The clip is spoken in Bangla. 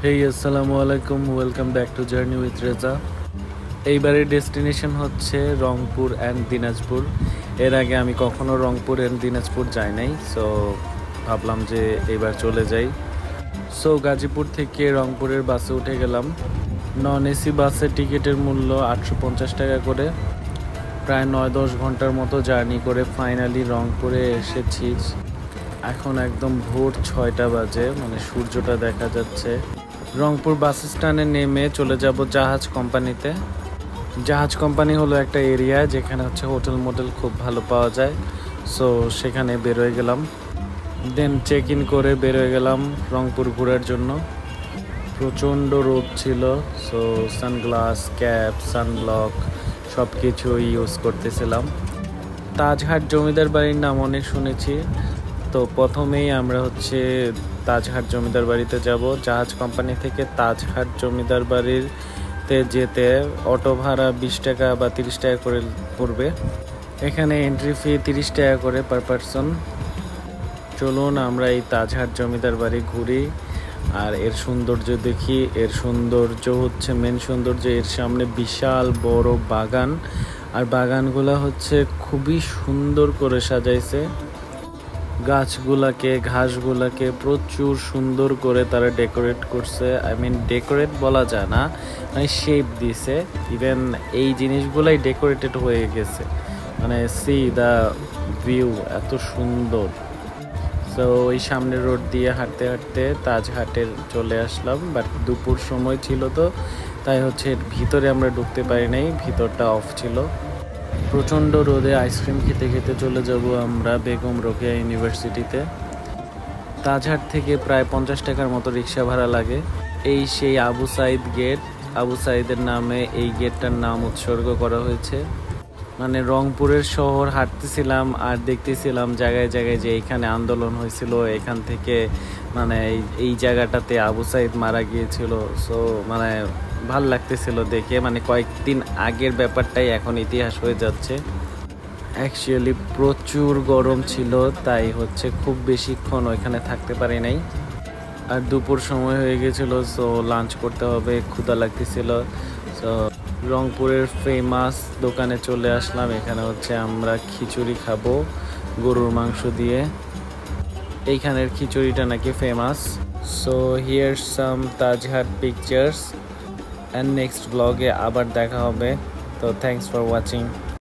হেই আসসালামু আলাইকুম, welcome back to journey with Reza. এইবারের ডেস্টিনেশন হচ্ছে রংপুর অ্যান্ড দিনাজপুর। এর আগে আমি কখনো রংপুর অ্যান্ড দিনাজপুর যাই নাই, সো ভাবলাম যে এইবার চলে যাই। সো গাজীপুর থেকে রংপুরের বাসে উঠে গেলাম। নন এসি বাসের টিকিটের মূল্য 850 টাকা করে। প্রায় 9-10 ঘন্টার মতো জার্নি করে ফাইনালি রংপুরে এসেছি। এখন একদম ভোর 6টা বাজে, মানে সূর্যটা দেখা যাচ্ছে। রংপুর বাস স্ট্যান্ডে নেমে চলে যাব জাহাজ কোম্পানিতে। জাহাজ কোম্পানি হলো একটা এরিয়া যেখানে হচ্ছে হোটেল মোটেল খুব ভালো পাওয়া যায়। সো সেখানে বেরোয় গেলাম, দেন চেক ইন করে বেরোয় গেলাম রংপুর ঘোরার জন্য। প্রচণ্ড রোদ ছিল, সো সানগ্লাস, ক্যাপ, সানব্লক সব কিছু ইউজ করতেছিলাম। তাজহাট জমিদার বাড়ির নাম অনেক শুনেছি, তো প্রথমেই আমরা হচ্ছে তাজহাট জমিদার বাড়িতে যাব। জাহাজ কোম্পানি থেকে তাজহাট জমিদার বাড়িতে যেতে অটো ভাড়া 20 টাকা বা 30 টাকা করে পড়বে। এখানে এন্ট্রি ফি 30 টাকা করে পার পারসন। চলুন আমরা এই তাজহাট জমিদার বাড়ি ঘুরি আর এর সৌন্দর্য দেখি। এর সৌন্দর্য হচ্ছে মেন সৌন্দর্য, এর সামনে বিশাল বড় বাগান, আর বাগানগুলা হচ্ছে খুবই সুন্দর করে সাজাইছে। গাছগুলাকে, ঘাসগুলাকে প্রচুর সুন্দর করে তারা ডেকোরেট করছে। ডেকোরেট বলা যায় না, মানে শেপ দিছে। ইভেন এই জিনিসগুলাই ডেকোরেটেড হয়ে গেছে, মানে সি দ্য ভিউ, এত সুন্দর। তো ওই সামনে রোড দিয়ে হাঁটতে হাঁটতে তাজহাটের চলে আসলাম, বাট দুপুর সময় ছিল তো তাই হচ্ছে ভিতরে আমরা ঢুকতে পারি নাই, ভিতরটা অফ ছিল। প্রচণ্ড রোদে আইসক্রিম খেতে খেতে চলে যাব আমরা বেগম রোকেয়া ইউনিভার্সিটিতে। তাজহাট থেকে প্রায় 50 টাকার মতো রিক্সা ভাড়া লাগে। এই সেই আবু সাইদ গেট, আবু সাইদের নামে এই গেটটার নাম উৎসর্গ করা হয়েছে। মানে রংপুরের শহর হাঁটতেছিলাম আর দেখতেছিলাম জায়গায় জায়গায় যে এইখানে আন্দোলন হয়েছিল, এখান থেকে মানে এই জায়গাটাতে আবু সাইদ মারা গিয়েছিল। সো মানে ভাল লাগতেছিল দেখে, মানে কয়েকদিন আগের ব্যাপারটাই এখন ইতিহাস হয়ে যাচ্ছে। অ্যাকচুয়ালি প্রচুর গরম ছিল, তাই হচ্ছে খুব বেশিক্ষণ ওইখানে থাকতে পারি নাই। আর দুপুর সময় হয়ে গেছিলো, সো লাঞ্চ করতে হবে, ক্ষুধা লাগতেছিল। সো রংপুরের ফেমাস দোকানে চলে আসলাম। এখানে হচ্ছে আমরা খিচুড়ি খাবো গরুর মাংস দিয়ে। এইখানের খিচুড়িটা নাকি famous. So here some Tajhat pictures, and next ব্লগে আবার দেখা হবে। তো থ্যাংকস ফর ওয়াচিং।